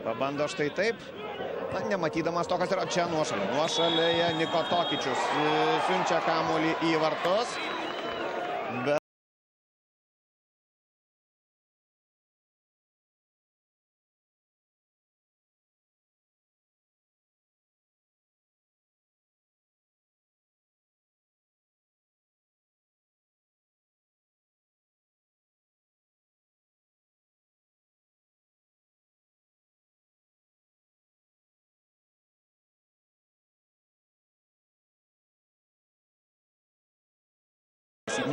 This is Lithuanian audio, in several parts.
Pabando štai taip. Na, nematydamas to, kas yra čia nuošalė. Nuošalėje Niko Tokičius siunčia kamuolį į vartus.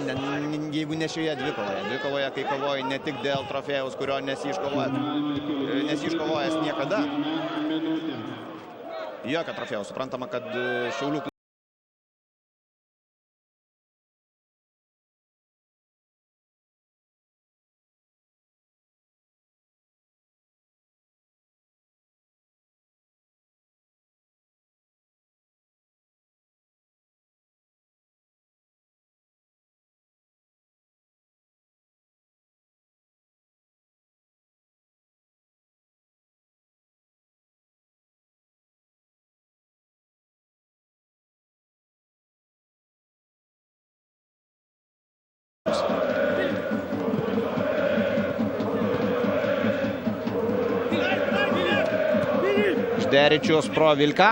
Bet jeigu ne šioje dvikovoje, kai kovoji ne tik dėl trofėjaus, kurio nesiškovojęs niekada. Jokio trofėjaus. Suprantama, kad Šiaulių Žderičius pro Vilką.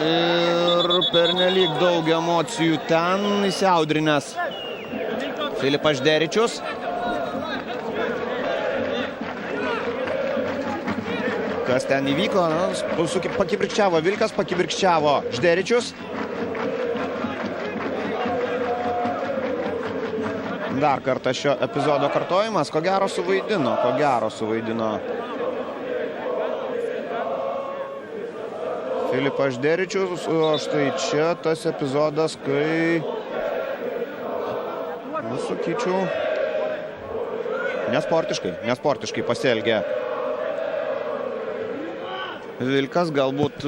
Ir pernelyg daug emocijų ten įsiaudrinęs Filipas Žderičius. Kas ten įvyko? Pakibirkščiavo Vilkas, pakibirkščiavo Žderičius. Dar kartą šio epizodo kartojimas. Ko gero suvaidino. Filipas Žderičius. O štai čia tas epizodas, kai, sakyčiau, nesportiškai pasielgė Vilkas. Galbūt